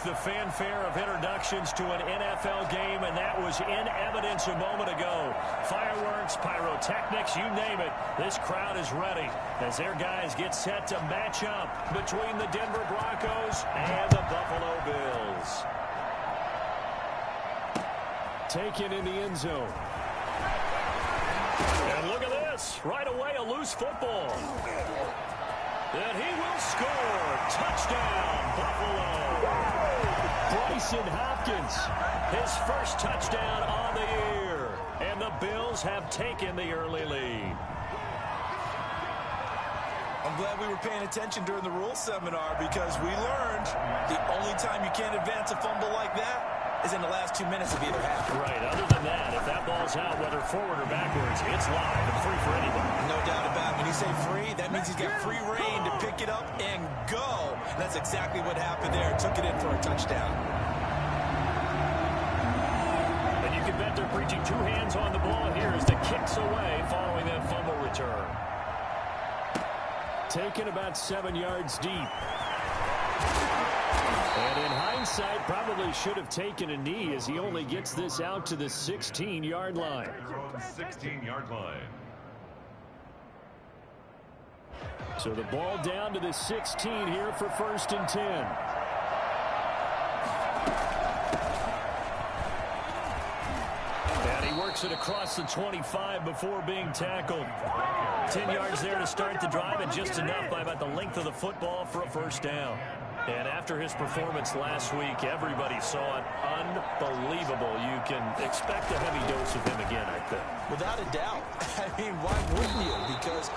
the fanfare of introductions to an NFL game, and that was in evidence a moment ago. Fireworks, pyrotechnics, you name it. This crowd is ready as their guys get set to match up between the Denver Broncos and the Buffalo Bills. Taken in the end zone. And look at this. Right away, a loose football. And he will score. Touchdown, Buffalo. Brycen Hopkins, his first touchdown on the year. And the Bills have taken the early lead. I'm glad we were paying attention during the rules seminar because we learned the only time you can't advance a fumble like that is in the last 2 minutes of either half. Right. Other than that, if that ball's out, whether forward or backwards, it's live and free for anybody. No doubt about it. When you say free, that means he's got free reign to pick it up and go. And that's exactly what happened there. Took it in for a touchdown. And you can bet they're preaching two hands on the ball here as the kick's away following that fumble return. Taken about 7 yards deep. And in hindsight, probably should have taken a knee as he only gets this out to the 16-yard line. 16-yard line. So the ball down to the 16 here for 1st and 10. And he works it across the 25 before being tackled. 10 yards there to start the drive, and just enough by about the length of the football for a first down. And after his performance last week, everybody saw it. Unbelievable. You can expect a heavy dose of him again, I think. Without a doubt. I mean, why wouldn't you? Because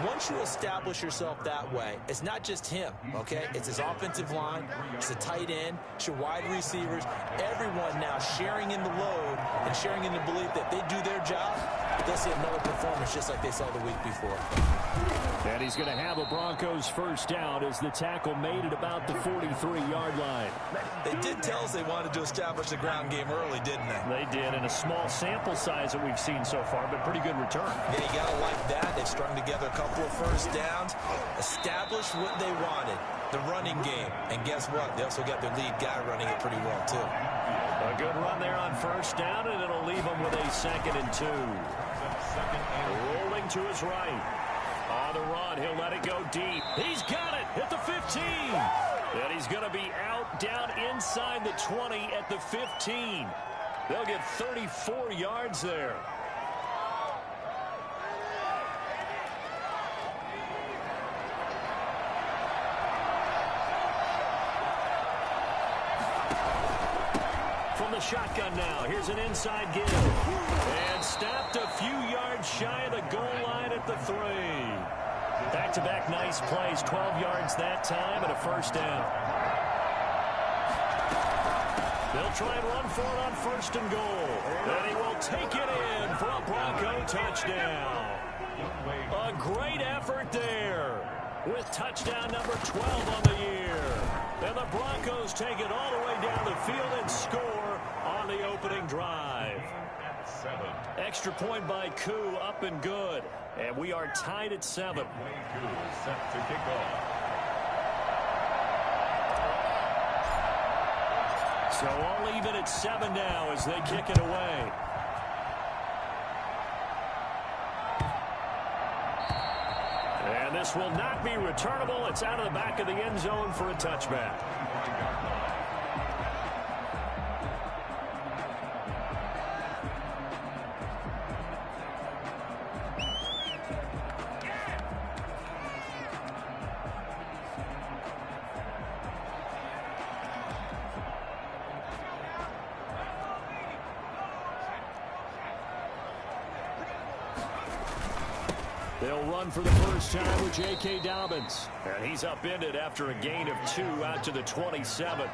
once you establish yourself that way, it's not just him, okay? It's his offensive line, it's the tight end, it's your wide receivers, everyone now sharing in the load and sharing in the belief that they do their job, they'll see another performance just like they saw the week before. And he's going to have a Broncos first down as the tackle made it about the 43-yard line. They did tell us they wanted to establish the ground game early, didn't they? They did, in a small sample size that we've seen so far, but pretty good return. Yeah, you got to like that. They've strung together a couple of first downs, established what they wanted, the running game. And guess what? They also got their lead guy running it pretty well, too. A good run there on first down, and it'll leave him with a 2nd and 2. Rolling to his right. On the run, he'll let it go deep. He's got it at the 15. And he's going to be out down inside the 20 at the 15. They'll get 34 yards there. From the shotgun now, here's an inside give. And stopped a few yards shy of the goal line at the 3. Back-to-back nice plays, 12 yards that time and a first down. They'll try and run for it on 1st and goal. And he will take it in for a Bronco touchdown. A great effort there with touchdown number 12 on the year. And the Broncos take it all the way down the field and score on the opening drive. Extra point by Koo, up and good. And we are tied at 7. Set to kick off. So all even at 7 now as they kick it away. And this will not be returnable. It's out of the back of the end zone for a touchback. They'll run for the first time with J.K. Dobbins. And he's upended after a gain of 2 out to the 27.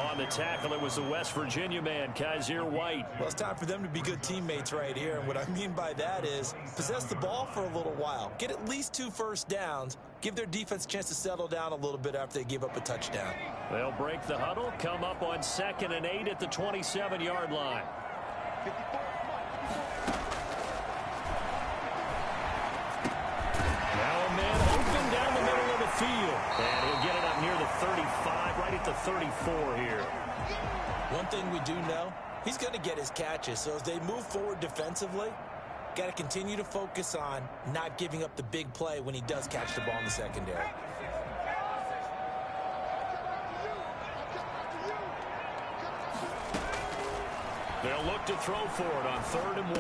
On the tackle, it was the West Virginia man, Kaiser White. Well, it's time for them to be good teammates right here. And what I mean by that is possess the ball for a little while. Get at least 2 first downs. Give their defense a chance to settle down a little bit after they give up a touchdown. They'll break the huddle, come up on 2nd and 8 at the 27-yard line. Now a man open down the middle of the field. And he'll get it up near the 35, right at the 34 here. One thing we do know, he's going to get his catches. So as they move forward defensively, got to continue to focus on not giving up the big play when he does catch the ball in the secondary. They'll look to throw for it on 3rd and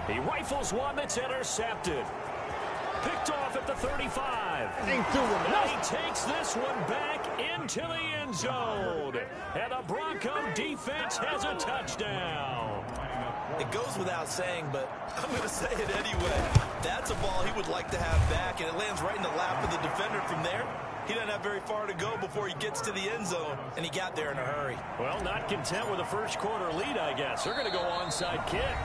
1. He rifles one that's intercepted. Picked off at the 35. And he takes this one back into the end zone. And the Bronco defense has a touchdown. It goes without saying, but I'm going to say it anyway. That's a ball he would like to have back, and it lands right in the lap of the defender from there. He doesn't have very far to go before he gets to the end zone, and he got there in a hurry. Well, not content with a first quarter lead, I guess. They're going to go onside kick.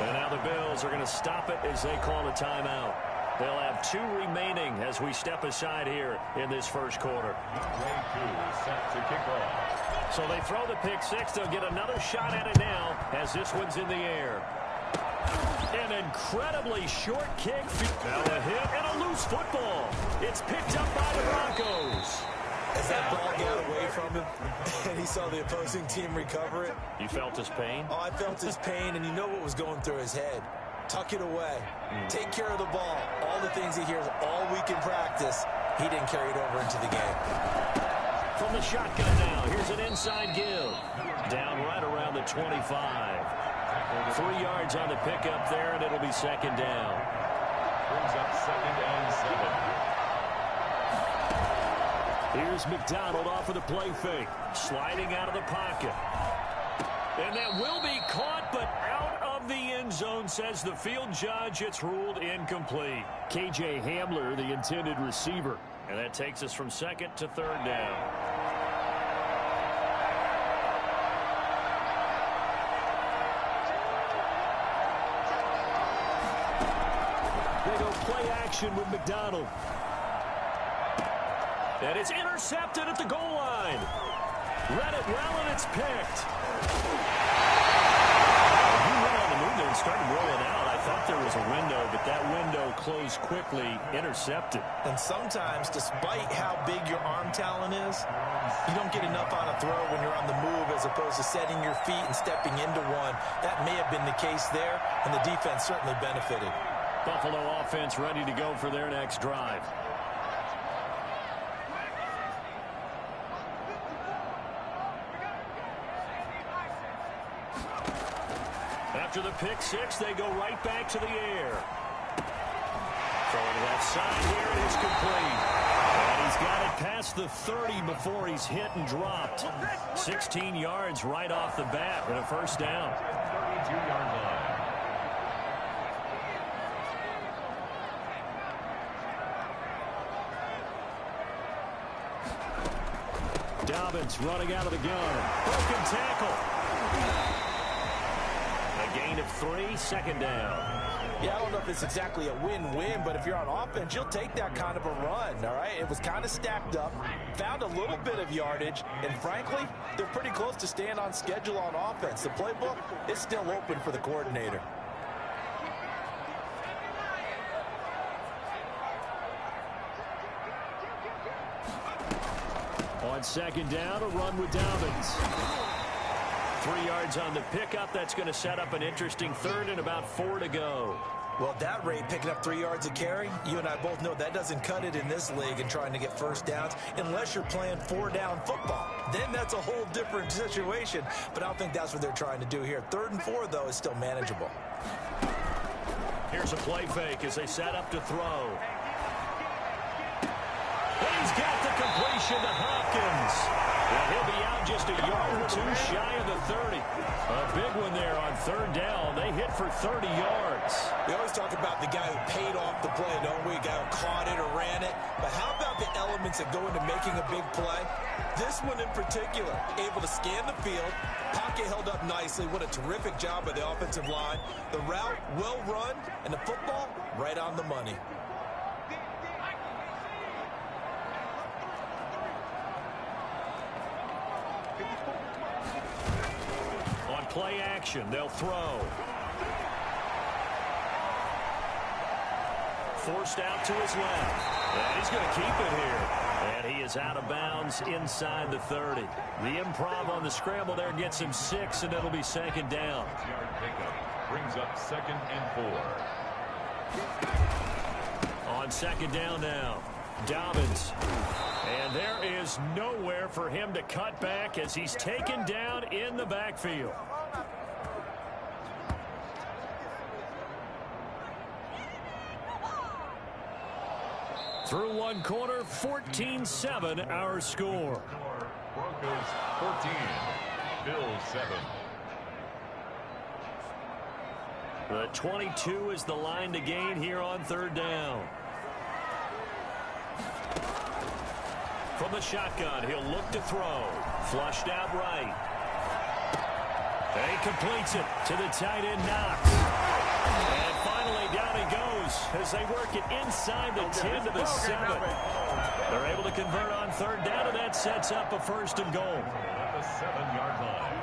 And now the Bills are going to stop it as they call a timeout. They'll have 2 remaining as we step aside here in this first quarter. Way 2 set to kick off. So they throw the pick 6. They'll get another shot at it now as this one's in the air. An incredibly short kick. Now a hit and a loose football. It's picked up by the Broncos. As that ball got away from him and he saw the opposing team recover it. You felt his pain? Oh, I felt his pain, and you know what was going through his head. Tuck it away. Take care of the ball. All the things he hears all week in practice, he didn't carry it over into the game. From the shotgun now, here's an inside give. Down right around the 25. 3 yards on the pickup there, and it'll be 2nd down. Brings up 2nd and 7. Here's McDonald off of the play fake. Sliding out of the pocket. And that will be caught, but out of the end zone, says the field judge. It's ruled incomplete. K.J. Hamler, the intended receiver. And that takes us from 2nd to 3rd down. They go play action with McDonald. And it's intercepted at the goal line. Read it well, and it's picked. He went on the move there and started rolling out. I thought there was a window, but that window closed quickly, intercepted. And sometimes, despite how big your arm talent is, you don't get enough on a throw when you're on the move as opposed to setting your feet and stepping into one. That may have been the case there, and the defense certainly benefited. Buffalo offense ready to go for their next drive. After the pick 6, they go right back to the air. Throwing left side here, and it's complete. And he's got it past the 30 before he's hit and dropped. 16 yards right off the bat and a 1st down. 32-yard line. Dobbins running out of the gun. Broken tackle. A gain of 3, 2nd down. Yeah, I don't know if it's exactly a win-win, but if you're on offense, you'll take that kind of a run, all right? It was kind of stacked up, found a little bit of yardage, and frankly, they're pretty close to staying on schedule on offense. The playbook is still open for the coordinator. On 2nd down, a run with Dobbins. 3 yards on the pickup. That's going to set up an interesting 3rd and about 4 to go. Well, at that rate, picking up 3 yards a carry, you and I both know that doesn't cut it in this league and trying to get 1st downs unless you're playing 4-down football. Then that's a whole different situation, but I don't think that's what they're trying to do here. 3rd and 4, though, is still manageable. Here's a play fake as they set up to throw. And he's got the completion to Hopkins. And he'll be out just a yard or 2 shy of the 30. A big one there on 3rd down. They hit for 30 yards. We always talk about the guy who paid off the play, don't we? A guy who caught it or ran it. But how about the elements that go into making a big play? This one in particular, able to scan the field. Pocket held up nicely. What a terrific job by the offensive line. The route well run, and the football right on the money. On play action, they'll throw. Forced out to his left. And he's going to keep it here. And he is out of bounds inside the 30. The improv on the scramble there gets him 6, and it'll be second down. Yard pickup brings up 2nd and 4. On second down now, Dobbins. And there is nowhere for him to cut back as he's taken down in the backfield. Through one quarter, 14-7 our score. Broncos 14, Bills 7. The 22 is the line to gain here on third down. From the shotgun, he'll look to throw. Flushed out right. And he completes it to the tight end, Knox. And finally, down he goes as they work it inside the 10 to the 7. They're able to convert on third down, and that sets up a 1st and goal. At the 7-yard line.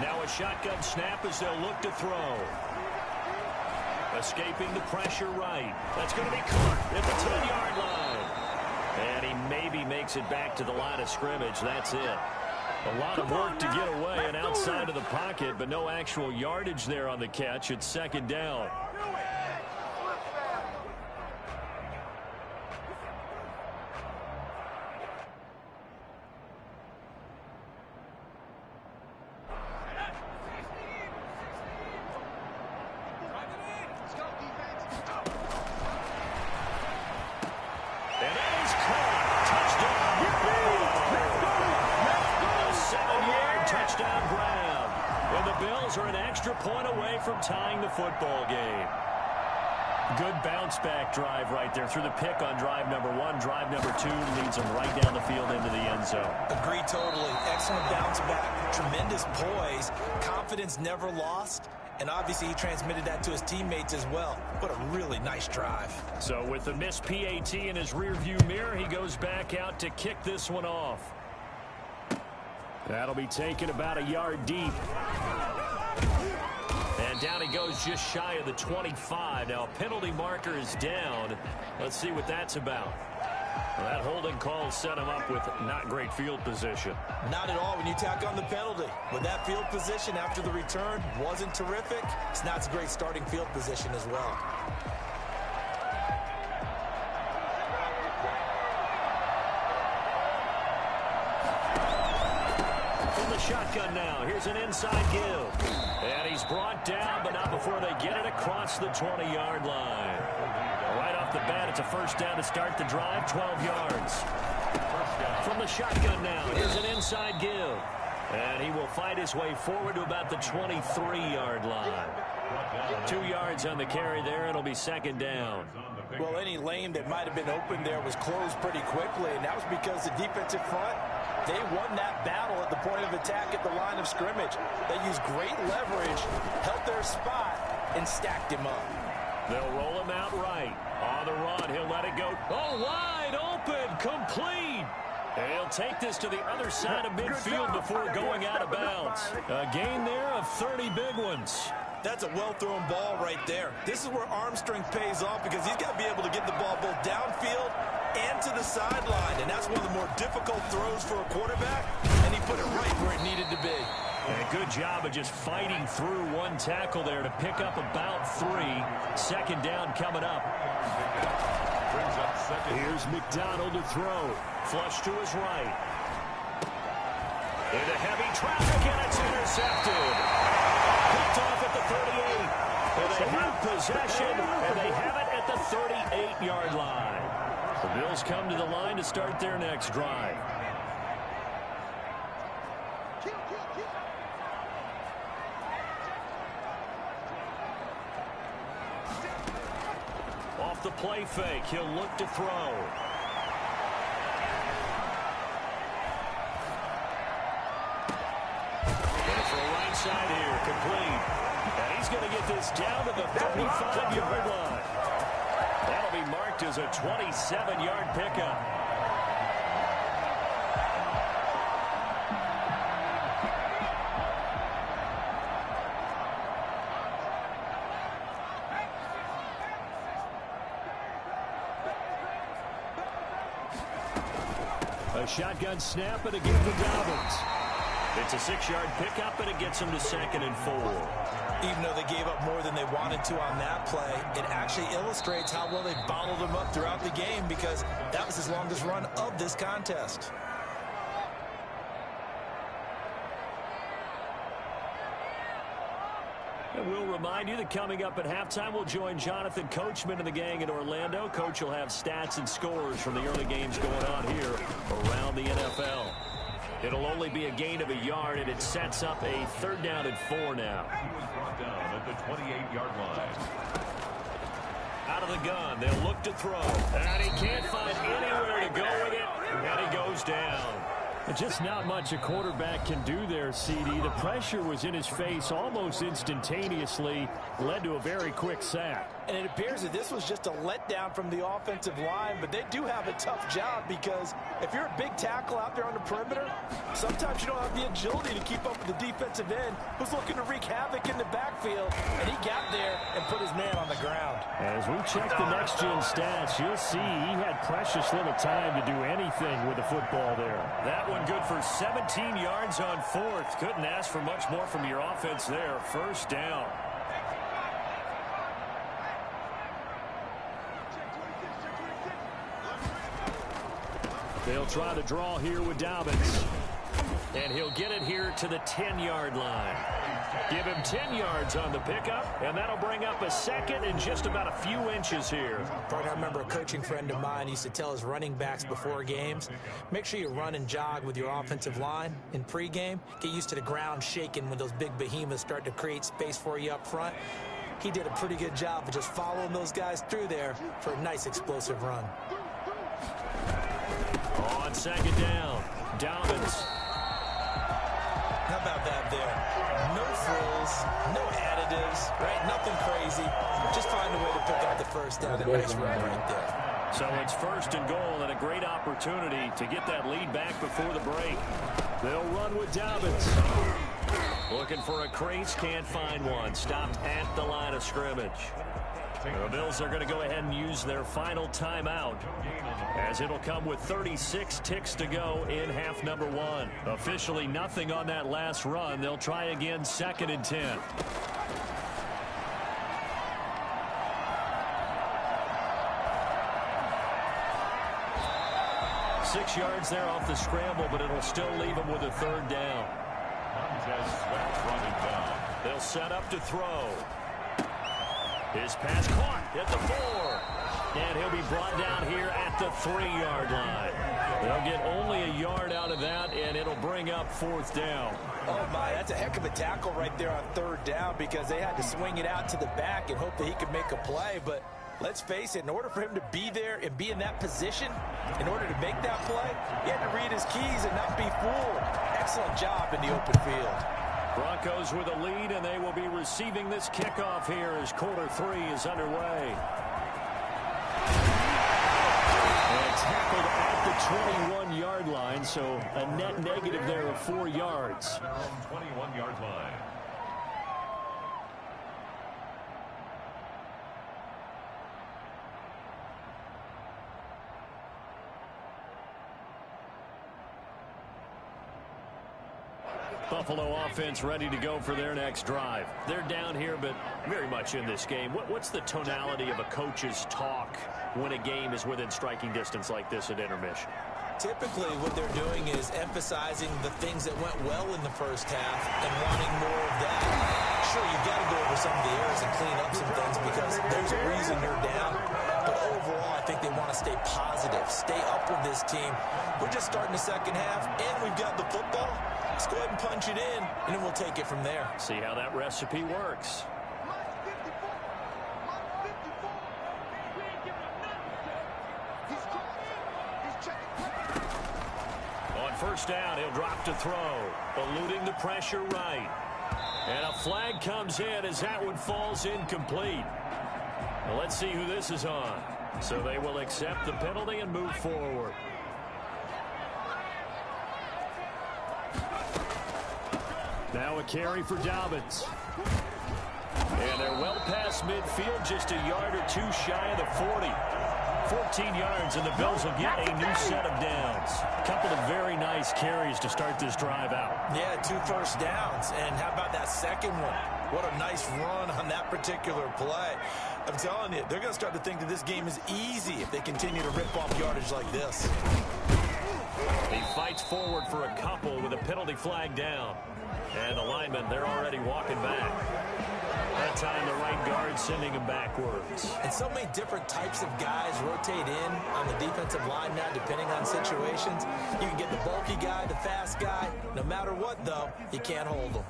Now a shotgun snap as they'll look to throw. Escaping the pressure right. That's going to be caught at the 10-yard line. And he maybe makes it back to the line of scrimmage. That's it. A lot of work to get away and outside of the pocket, but no actual yardage there on the catch. It's second down. Tying the football game. Good bounce-back drive right there through the pick on drive number 1. Drive number 2 leads them right down the field into the end zone. Agree totally. Excellent bounce-back. Tremendous poise. Confidence never lost. And obviously he transmitted that to his teammates as well. What a really nice drive. So with the missed PAT in his rearview mirror, he goes back out to kick this one off. That'll be taken about a yard deep. And down he goes just shy of the 25. Now a penalty marker is down. Let's see what that's about. Well, that holding call set him up with not great field position. Not at all when you tack on the penalty. But that field position after the return wasn't terrific. It's not a great starting field position as well. From the shotgun now, here's an inside give. And he's brought down, but not before they get it across the 20-yard line. Right off the bat, it's a first down to start the drive, 12 yards. From the shotgun now, here's an inside give. And he will fight his way forward to about the 23-yard line. 2 yards on the carry there, it'll be second down. Well, any lane that might have been open there was closed pretty quickly, and that was because the defensive front, they won that battle at the point of attack at the line of scrimmage. They used great leverage, held their spot, and stacked him up. They'll roll him out right. On the run, he'll let it go. Oh, wide open, complete. He'll take this to the other side of midfield before going out of bounds. A gain there of 30 big ones. That's a well-thrown ball right there. This is where arm strength pays off because he's got to be able to get the ball both downfield and to the sideline. And that's one of the more difficult throws for a quarterback. And he put it right where it needed to be. And a good job of just fighting through one tackle there to pick up about 3. Second down coming up. Here's McDonald to throw. Flush to his right. Into heavy traffic, and it's intercepted. Picked off at the 38. And they have possession, and they have it at the 38-yard line. The Bills come to the line to start their next drive. Off the play fake, he'll look to throw. Going for a right side here, complete. And he's going to get this down to the 35-yard line. That'll be marked as a 27-yard pickup. shotgun snap and a give to Dobbins. It's a 6-yard pickup, and it gets him to 2nd and 4. Even though they gave up more than they wanted to on that play, it actually illustrates how well they bottled them up throughout the game, because that was his longest run of this contest. And we'll remind you that coming up at halftime, we'll join Jonathan Coachman and the gang in Orlando. Coach will have stats and scores from the early games going on here around the NFL. It'll only be a gain of a yard, and it sets up a 3rd down and 4 now. He was brought down at the 28-yard line. Out of the gun, they'll look to throw. And he can't find anywhere to go with it, and he goes down. Just not much a quarterback can do there, CD. The pressure was in his face almost instantaneously, led to a very quick sack. And it appears that this was just a letdown from the offensive line, but they do have a tough job, because if you're a big tackle out there on the perimeter, sometimes you don't have the agility to keep up with the defensive end who's looking to wreak havoc in the backfield, and he got there and put his man on the ground. As we check the next-gen stats, you'll see he had precious little time to do anything with the football there. That one good for 17 yards on 4th. Couldn't ask for much more from your offense there. 1st down. They'll try to draw here with Dobbins. And he'll get it here to the 10-yard line. Give him 10 yards on the pickup, and that'll bring up a 2nd and just about a few inches here. I remember a coaching friend of mine used to tell his running backs before games, make sure you run and jog with your offensive line in pregame. Get used to the ground shaking when those big behemoths start to create space for you up front. He did a pretty good job of just following those guys through there for a nice explosive run. On 2nd down, Dobbins. How about that there? No frills, no additives, right? Nothing crazy. Just find a way to pick up the 1st down. A nice run right there. So it's 1st and goal, and a great opportunity to get that lead back before the break. They'll run with Dobbins. Looking for a crease, can't find one. Stopped at the line of scrimmage. The Bills are going to go ahead and use their final timeout, as it'll come with 36 ticks to go in half number 1. Officially nothing on that last run. They'll try again, 2nd and 10. Six yards there off the scramble, but it'll still leave him with a 3rd down. Montez Sweat running down. They'll set up to throw. His pass caught at the 4. And he'll be brought down here at the 3-yard line. They'll get only a yard out of that, and it'll bring up 4th down. Oh, my, that's a heck of a tackle right there on 3rd down, because they had to swing it out to the back and hope that he could make a play. But let's face it, in order for him to be there and be in that position, in order to make that play, he had to read his keys and not be fooled. Excellent job in the open field. Broncos with a lead, and they will be receiving this kickoff here as quarter 3 is underway. And tackled at the 21-yard line, so a net negative there of 4 yards. From 21-yard line. Buffalo offense ready to go for their next drive. They're down here, but very much in this game. What's the tonality of a coach's talk when a game is within striking distance like this at intermission? Typically, what they're doing is emphasizing the things that went well in the first half and wanting more of that. Sure, you've got to go over some of the errors and clean up some things, because there's a reason you're down. But overall, I think they want to stay positive, stay up with this team. We're just starting the second half, and we've got the football. Let's go ahead and punch it in, and then we'll take it from there. See how that recipe works. On 1st down, he'll drop to throw, eluding the pressure right. And a flag comes in as that one falls incomplete. Well, let's see who this is on. So they will accept the penalty and move forward. Now a carry for Dobbins. And they're well past midfield, just a yard or two shy of the 40. 14 yards, and the Bills will get a new set of downs. A couple of very nice carries to start this drive out. Yeah, 2 first downs. And how about that second one? What a nice run on that particular play. I'm telling you, they're going to start to think that this game is easy if they continue to rip off yardage like this. He fights forward for a couple with a penalty flag down. And the linemen, they're already walking back. That time the right guard sending him backwards. And so many different types of guys rotate in on the defensive line now, depending on situations. You can get the bulky guy, the fast guy. No matter what, though, you can't hold them.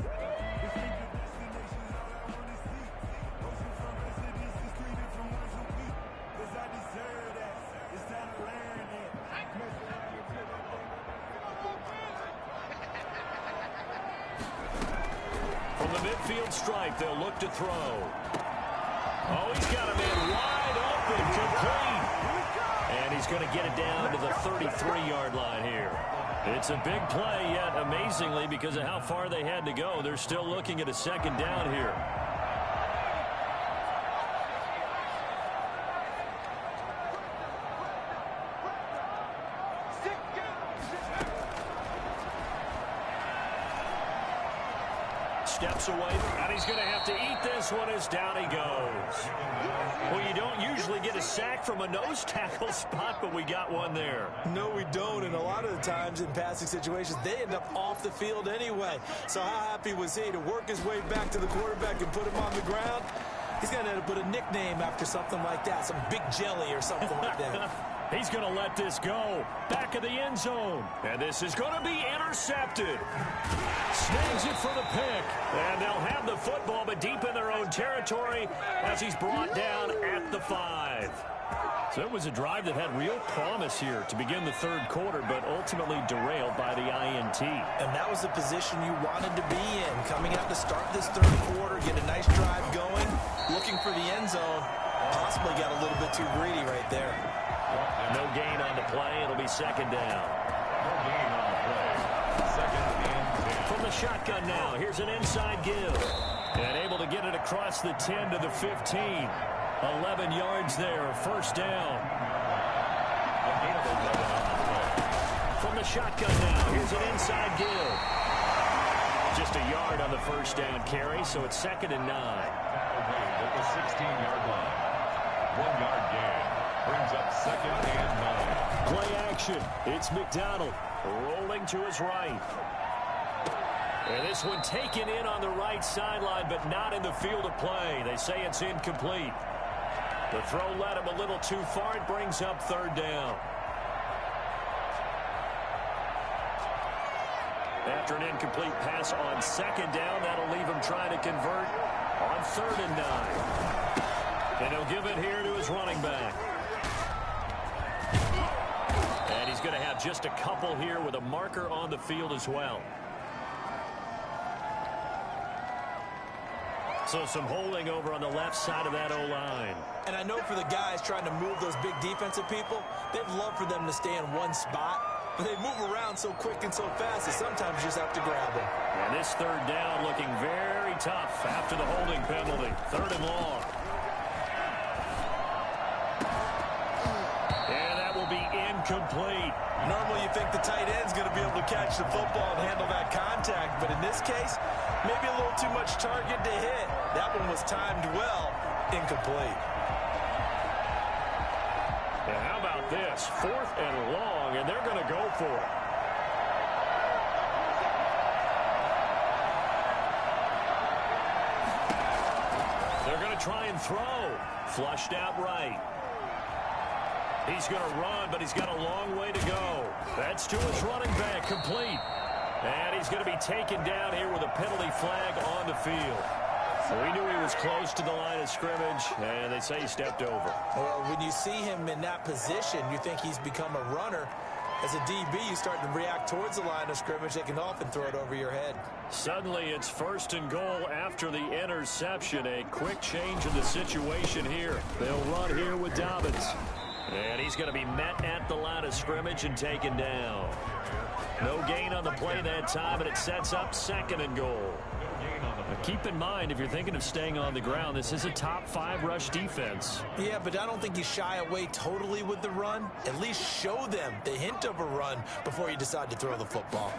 From the midfield stripe, they'll look to throw. Oh, he's got a man wide open, complete. And he's going to get it down to the 33-yard line here. It's a big play, yet amazingly, because of how far they had to go, they're still looking at a second down here. Steps away, and he's going to have to eat this one as down he goes. Well, you don't usually get a sack from a nose tackle spot, but we got one there. No, we don't, and a lot of the times in passing situations, they end up off the field anyway. So how happy was he to work his way back to the quarterback and put him on the ground? He's going to end up with a nickname after something like that, some Big Jelly or something like that. He's going to let this go. Back of the end zone. And this is going to be intercepted. Snags it for the pick. And they'll have the football, but deep in their own territory as he's brought down at the 5. So it was a drive that had real promise here to begin the third quarter, but ultimately derailed by the INT. And that was the position you wanted to be in. Coming out to start this third quarter, get a nice drive going, looking for the end zone. Possibly got a little bit too greedy right there. No gain on the play. It'll be second down. No gain on the play. Second and 10. From the shotgun now, here's an inside give. And able to get it across the 10 to the 15. 11 yards there, first down. From the shotgun now, here's an inside give. Just a yard on the first down carry, so it's second and 9. At the 16-yard line. 1 yard gain. Brings up second and 9. Play action. It's McDonald rolling to his right. And this one taken in on the right sideline, but not in the field of play. They say it's incomplete. The throw led him a little too far. It brings up third down. After an incomplete pass on second down, that'll leave him trying to convert on third and 9. And he'll give it here to his running back. And he's going to have just a couple here with a marker on the field as well. So some holding over on the left side of that O-line. And I know for the guys trying to move those big defensive people, they'd love for them to stay in one spot. But they move around so quick and so fast that sometimes you just have to grab them. And this third down looking very tough after the holding penalty. Third and long. And that will be incomplete. Normally you think the tight end's going to be able to catch the football and handle that contact. But in this case, maybe a little too much target to hit. That one was timed well. Incomplete. And how about this? Fourth and long, and they're going to go for it. They're going to try and throw. Flushed out right. He's going to run, but he's got a long way to go. That's to his running back, complete. And he's going to be taken down here with a penalty flag on the field. We knew he was close to the line of scrimmage, and they say he stepped over. Well, when you see him in that position, you think he's become a runner. As a DB, you start to react towards the line of scrimmage. They can often throw it over your head. Suddenly, it's first and goal after the interception. A quick change in the situation here. They'll run here with Dobbins. And he's going to be met at the line of scrimmage and taken down. No gain on the play that time, and it sets up second and goal. No gain on the A keep in mind, if you're thinking of staying on the ground, this is a top 5 rush defense. Yeah, but I don't think you shy away totally with the run. At least show them the hint of a run before you decide to throw the football.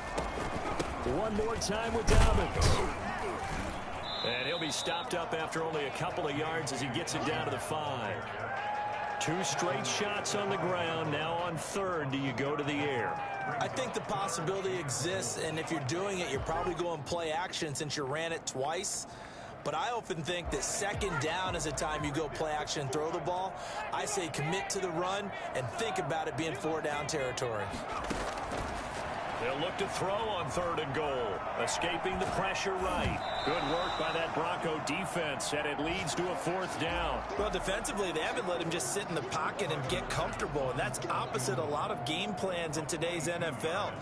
One more time with Dobbins. And he'll be stopped up after only a couple of yards as he gets it down to the 5. 2 straight shots on the ground. Now on 3rd, do you go to the air? I think the possibility exists, and if you're doing it, you're probably going play action since you ran it twice. But I often think that 2nd down is a time you go play action and throw the ball. I say commit to the run and think about it being 4-down territory. They'll look to throw on 3rd and goal. Escaping the pressure right. Good work by that Bronco defense, and it leads to a 4th down. Well, defensively, they haven't let him just sit in the pocket and get comfortable, and that's opposite a lot of game plans in today's NFL.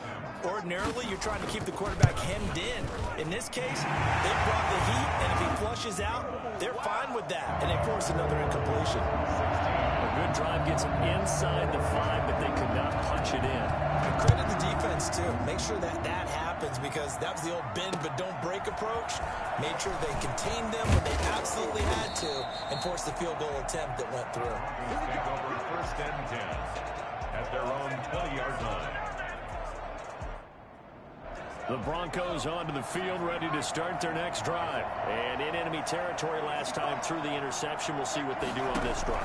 Ordinarily, you're trying to keep the quarterback hemmed in. In this case, they brought the heat, and if he flushes out, they're fine with that, and they force another incompletion. A good drive gets them inside the 5, but they could not punch it in. And credit the defense, too. Make sure that happens, because that was the old bend but don't break approach. Made sure they contained them when they absolutely had to and forced the field goal attempt that went through. Take over 1st and 10 at their own 20-yard line. The Broncos onto the field, ready to start their next drive. And in enemy territory last time through the interception. We'll see what they do on this drive.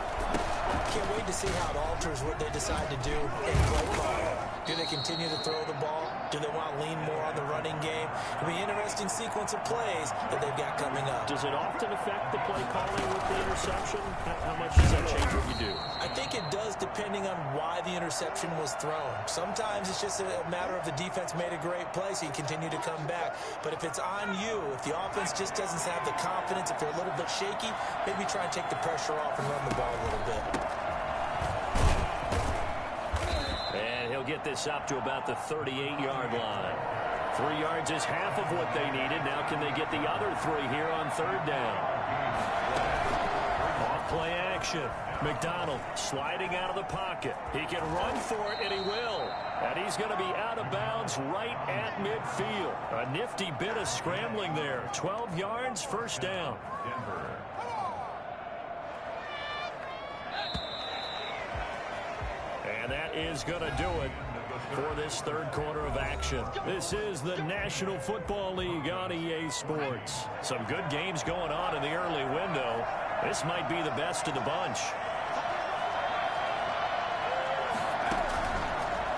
Can't wait to see how it alters what they decide to do in play calling. Do they continue to throw the ball? Do they want to lean more on the running game? It'll be an interesting sequence of plays that they've got coming up. Does it often affect the play calling with the interception? How much does that change what you do? I think it does, depending on why the interception was thrown. Sometimes it's just a matter of the defense made a great play, so you continue to come back. But if it's on you, if the offense just doesn't have the confidence, if they're a little bit shaky, maybe try and take the pressure off and run the ball a little bit. And he'll get this up to about the 38-yard line. 3 yards is half of what they needed. Now can they get the other 3 here on 3rd down? Off play action. McDonald sliding out of the pocket. He can run for it, and he will. And he's going to be out of bounds right at midfield. A nifty bit of scrambling there. 12 yards, 1st down. Denver. And that is going to do it for this 3rd quarter of action. This is the National Football League on EA Sports. Some good games going on in the early window. This might be the best of the bunch.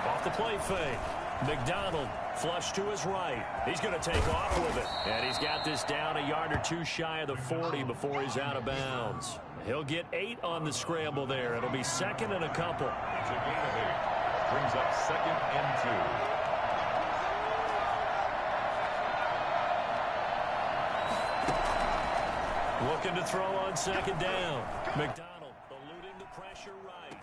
Off the play fake. McDonald flush to his right. He's going to take off with it. And he's got this down a yard or 2 shy of the 40 before he's out of bounds. He'll get 8 on the scramble there. It'll be 2nd and a couple. It's a gain of 8. Brings up 2nd and 2. Looking to throw on 2nd down. McDonald eluding the pressure right.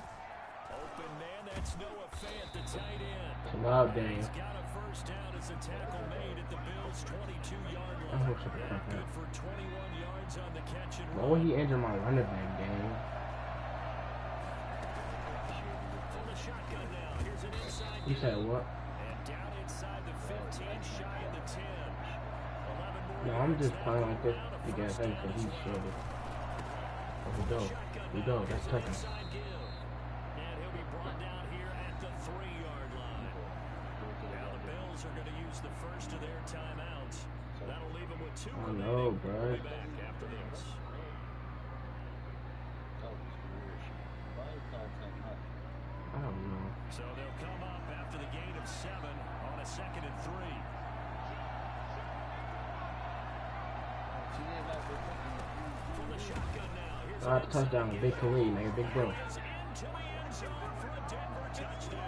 Open man, that's Noah Fant, the tight end. Loud game. He's got a 1st down as a tackle made at the Bills' 22-yard I line. hope so. Good for 21 yards on the catch and Why would he enter my running back game? On the shotgun now. Here's an inside. You said what? And down inside the 15, shy of the 10. 11 more No, I'm just yards playing now like this around a because first I think he's down. shorter. Oh, we go, that's touching. Inside give. And he'll be brought down here at the 3-yard line. Now the Bills are going to use the first of their timeouts. That'll leave them with 2 I remaining. know, bro. We'll be back after this. I don't know. So they'll come up after the gain of 7 on a 2nd and 3. From the shotgun now. Here's I have touchdown with Big Khalid, nigga, Big Bro. into the end zone for a Denver touchdown.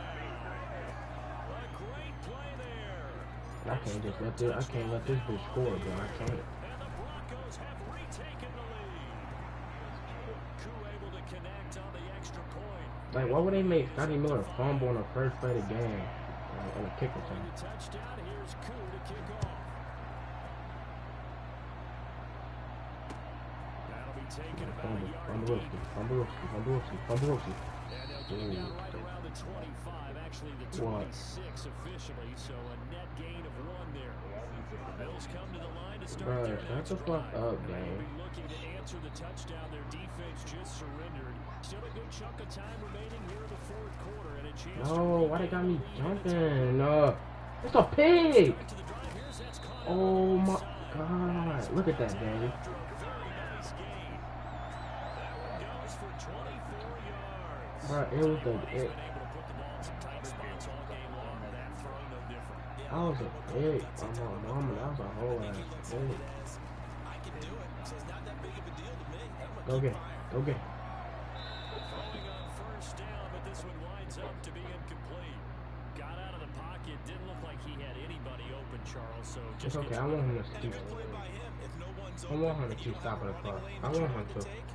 A great play there. I can't just let this. I can't let this bitch score, bro. I can't. And the Broncos have retaken the lead. Koo able to connect on the extra point. Like, why would they make Scotty Miller fumble on the first play of the game on a kick return? The touchdown. Here's Koo to kick off. That'll be taken about a yard deep. Fumble. And they'll get down right around the 25, actually the What? 26 officially, so a net gain of 1 there. The Bills come to the line to start Bruh, their shut next the fuck drive. up, They'll gang. be looking to answer the touchdown. Their defense just surrendered. Still a good chunk of time remaining here in the fourth quarter, and a chance to No, why they got me regain the lead in the jumping? It's a pig! Start to the drive. Here's that's caught out on the Oh right my side. god. Look at that, gang. After a very nice gain. That one goes for 24 yards. Bruh, it was the... He's been able to put the ball in some tight spots all game long. That throw, no different. That was a pig. Oh my mama, that was a whole ass pig. I can do it, so it's not that big of a deal to me. I'm Go gonna get keep it. firing. Go get it. Throwing on first down, but this one winds up to be incomplete. Got out of the pocket. Didn't look like he had anybody open, Charles. So It's just okay. gets I want him to And a keep. good play by him. If no one's I want him to open, keep you don't have stopping a the running clock. lane I that you want him want to. take,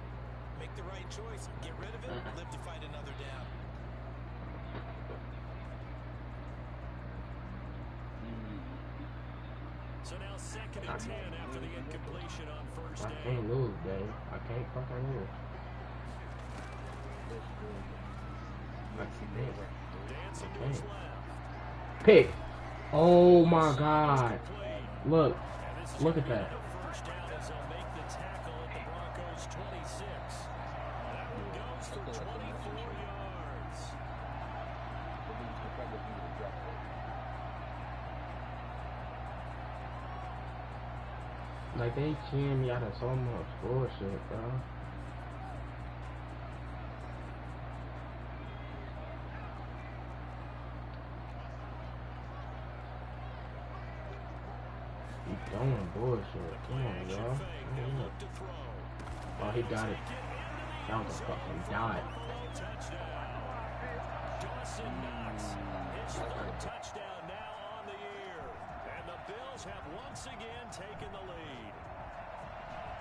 make the right choice. Get rid of it, live to fight another down. So now second and 10 after the incompletion on first I down. can't lose, babe. I can't fucking lose. I can't. Dancing to his left. Pick. Oh my god. Look. And this is Look gonna at be that. another first down as they'll make the tackle at the Broncos 26. That one goes for 24 yards. Like, they cheating me out of so much bullshit, bro. He throwing bullshit. Come on, Action y'all. fake. They'll look to throw. Oh, he got it. That was a fucking dot. Touchdown. Dawson Knox, his third touchdown now on the year. And the Bills have once again taken the lead.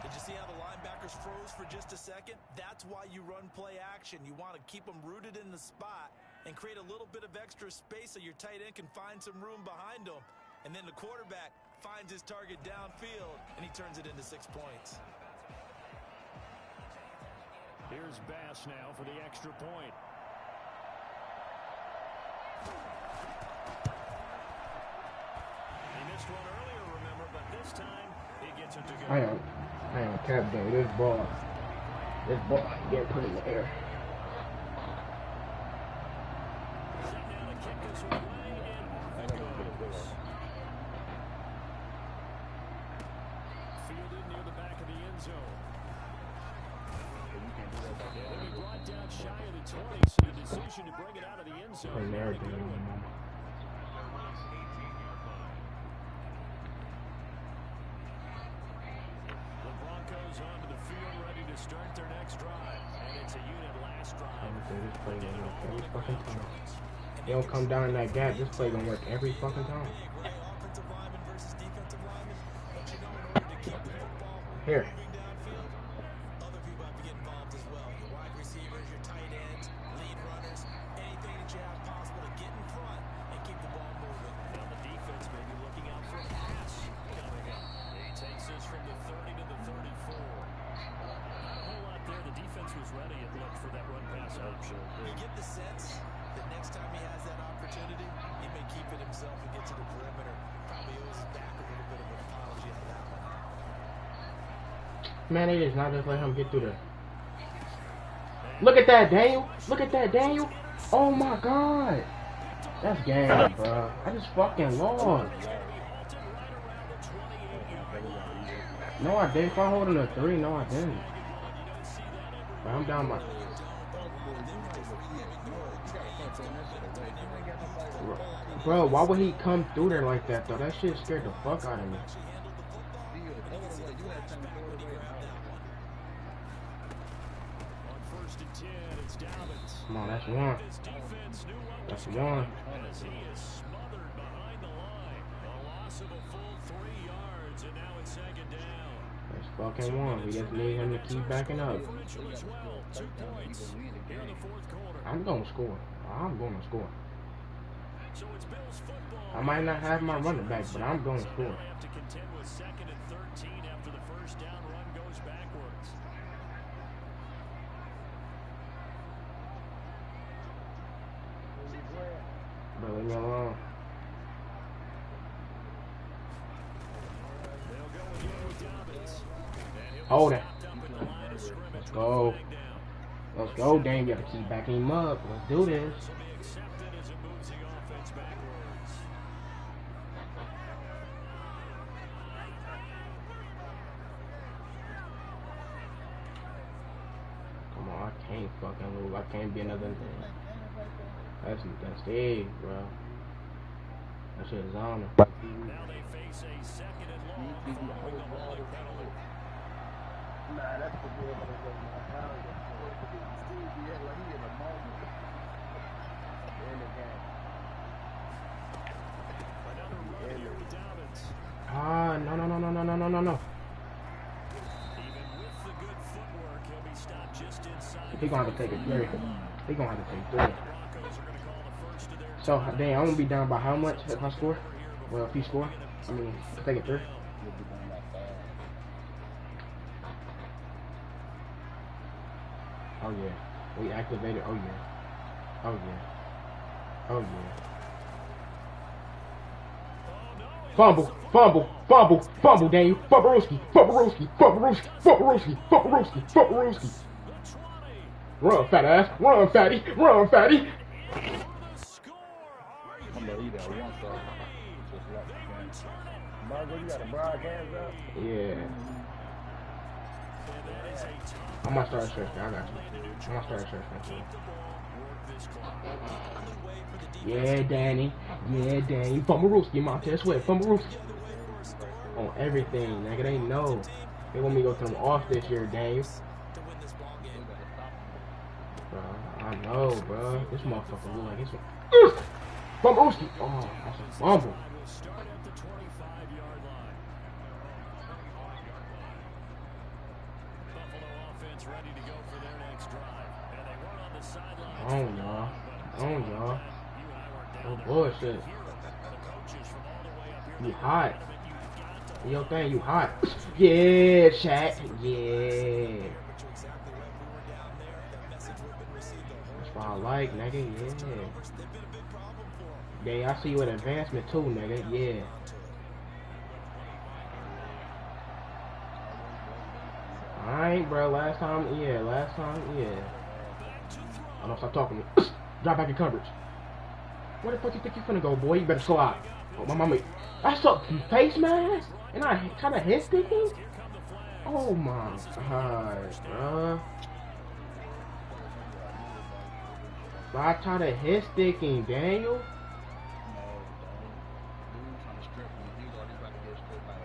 Did you see how the linebackers froze for just a second? That's why you run play action. You want to keep them rooted in the spot and create a little bit of extra space so your tight end can find some room behind them. And then the quarterback finds his target downfield, and he turns it into 6 points. Here's Bass now for the extra point. He missed one earlier, remember, but this time he gets it to go. I am cap game. This ball get put in the air. Set now to kick this one away, and off it goes. Fielded near the back of the end zone. And it'll be brought down shy of the 20, so the decision to bring it out of the end zone. Putting Not a everything good on one. him. The Broncos onto the field, ready to start their next drive. And it's a unit last drive. I'm gonna say this play gonna work every fucking time. They don't come down in that gap. This play gonna work every fucking time. Big, offensive lineman versus defensive lineman. But you know, in order to keep the football Here. moving downfield, other people have to get involved as well. Your wide receivers, your tight ends, lead runners, anything that you have possible to get in front and keep the ball moving. Now the defense may be looking out for a pass coming up. He takes this from the 30 to the 34. Not a whole lot there. The defense was ready, it looked, for that run-pass option. You get the sense that next time he has that opportunity, he may keep it himself and get to the perimeter. Probably owes his back a little bit of an apology on that one. Man, they just not just let him get through there. Look at that, Daniel. Look at that, Daniel. Oh my god. That's game, bro. I just fucking lost. No, I didn't. If I'm holding a 3, no, I didn't. But I'm down my... Bro, why would he come through there like that, though? That shit scared the fuck out of me. On first and 10, it's Dobbins. Come on, that's one. This defense knew what That's was one. coming as he is smothered behind the line. A loss of a full 3 yards, and now it's second down. That's fucking one. We just need him to keep backing up. Differential as well. 2 points here in the fourth quarter. I'm gonna score. I'm gonna score. So it's Bills football. I might not have my running back, but I'm gonna So score. they'll have to contend with second and 13 after the first down run goes backwards. Bro, leave me alone. Hold it. Let's go. Let's go, Dame. You gotta keep backing him up. Let's do this. Come on, I can't fucking lose. I can't be another. That's big, bro. That shit is on him. Now they face a second and long following the holding penalty. Nah, that's the deal. He had like he in a moment in the game. Another run here with Dobbins. Ah, no. Even with the good footwork, he'll be stopped just inside. He gonna have to take a three. He gonna have to take three. Broncos are going to call the first of their So, dang, I'm gonna be down by how much if I score? Well, if he score, I mean, take it three. Oh yeah, we activated. Oh yeah, oh yeah, oh yeah. Fumble, Daniel. Fumblerooski. Run, fat ass. Run, fatty. I'm gonna eat that one side. Just like the game. Margo, you got a broadcast up? Yeah. I'm gonna start a search. I got you. I'm gonna start a search. Yeah, Danny. Fumblerooski, Montez Sweat. Fumblerooski. On everything, nigga. They know. They want me to go to them off this year, Dave. Bro, I know, bro. This motherfucker look like it's Fumblerooski. Oh, that's a fumble. On y'all. Oh bullshit. You hot. Yo thing, you hot. Yeah, chat. Yeah. That's what I like, nigga. Yeah. Yeah, I see you at advancement too, nigga. Yeah. Alright, bro. Last time, yeah. I don't stop talking to me. Drop back in coverage. Where the fuck you think you finna go, boy? You better slide. Oh, my mama. That's a face mask? And I try to hit stick him? Oh my god, bruh. I try to hit stick him, Daniel.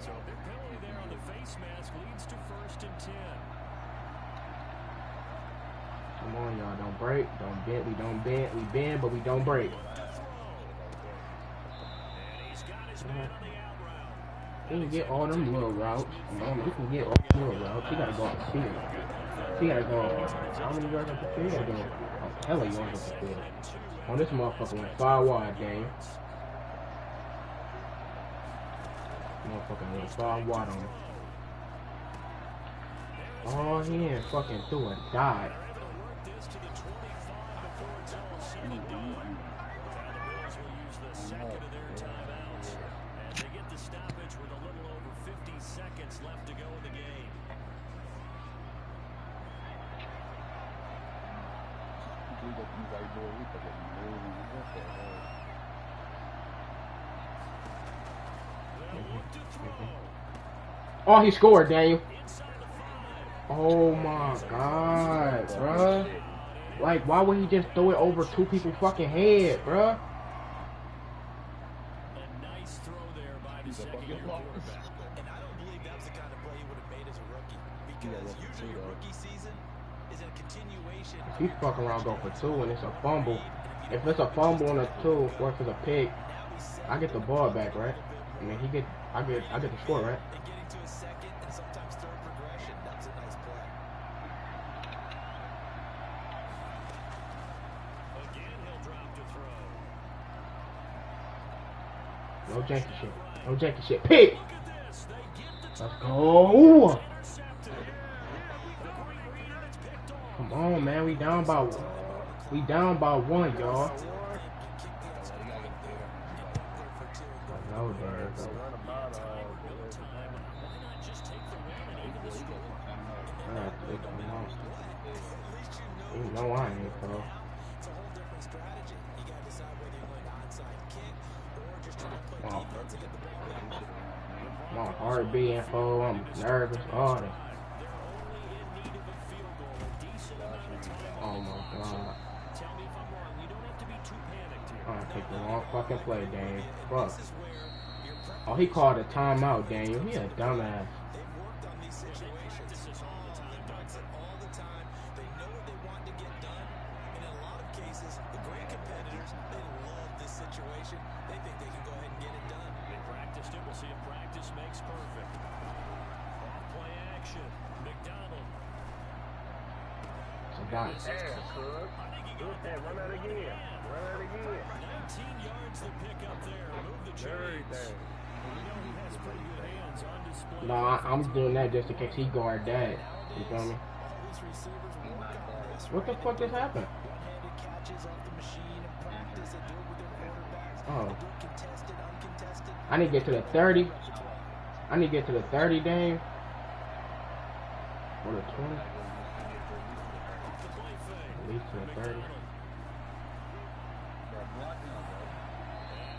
So a big penalty there on the face mask leads to 1st and 10. Come on, y'all. Don't break. Don't bend. We don't bend. We bend, but we don't break. He can get all them little routes. He can get all them little routes. He gotta go off the field. He gotta go. How many yards off the field? He gotta go. Oh, hella yards off the field. Oh, this motherfucker went 5 wide, gang. Motherfucker went 5 wide on him. Oh, he ain't fucking through a dot. Left to go in the game. Oh, he scored, Daniel. Oh my god, bruh. Like, why would he just throw it over 2 people's fucking head, bruh? A nice throw there by the second-year quarterback. And I don't believe that was the kind of play he would have made as a rookie. Because usually a rookie season is a continuation. If he fucking around go for 2 and it's a fumble, if it's a fumble and a 2 or if it's a pick, I get the ball back, right? I mean, I get the score, right? And getting to a second and sometimes third progression, that's a nice play. Again, he'll drop to throw. No janky shit. Pick! Let's go! Come on, man. We down by 1, y'all. Oh, damn. You know I ain't, bro. My heart beating, fool. I'm nervous. All that. Oh my god. I'm gonna take the wrong fucking play, Daniel. Fuck. Oh, he called a timeout, Daniel. He a dumbass. Damn, cuz. Run that again. Run that again. 19 yards to pick up there. Move the chains. Everything. We know he has pretty good hands on display. No, I'm doing that just in case he guard that. You feel me? What the fuck just happened? Oh. I need to get to the 30. I need to get to the 30, Dame. Or the 20. At least to the 30.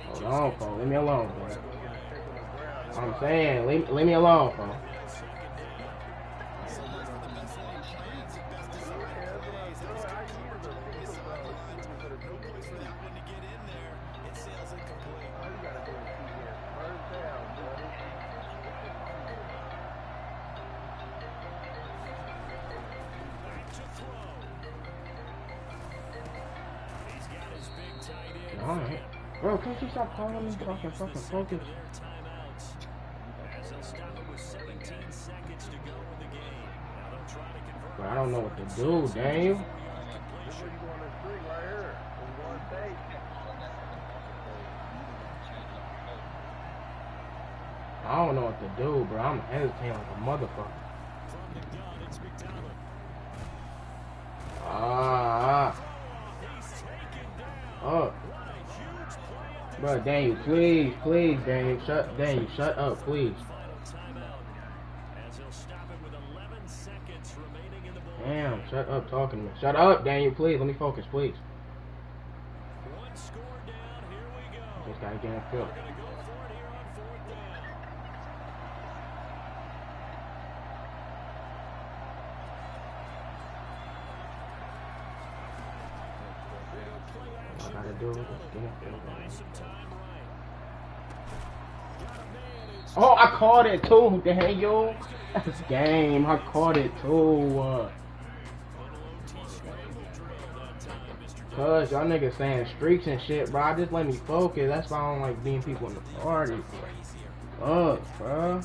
Hold on, folks. Leave me alone, bro. I'm saying, leave me alone, folks. Alright. Bro, can't you stop calling me fucking focus? But I don't know what to do, Dave. I don't know what to do, bro. I'm hesitating like a motherfucker. Bro, Daniel, please, Daniel, shut up, please. Damn, shut up talking to me. Shut up, Daniel, please. Let me focus, please. Just gotta get in field. All I gotta do is just get in field. Oh, I caught it too, Daniel. That's game. I caught it too. Cause y'all niggas saying streaks and shit, bro. Just let me focus. That's why I don't like being people in the party. Fuck, bro.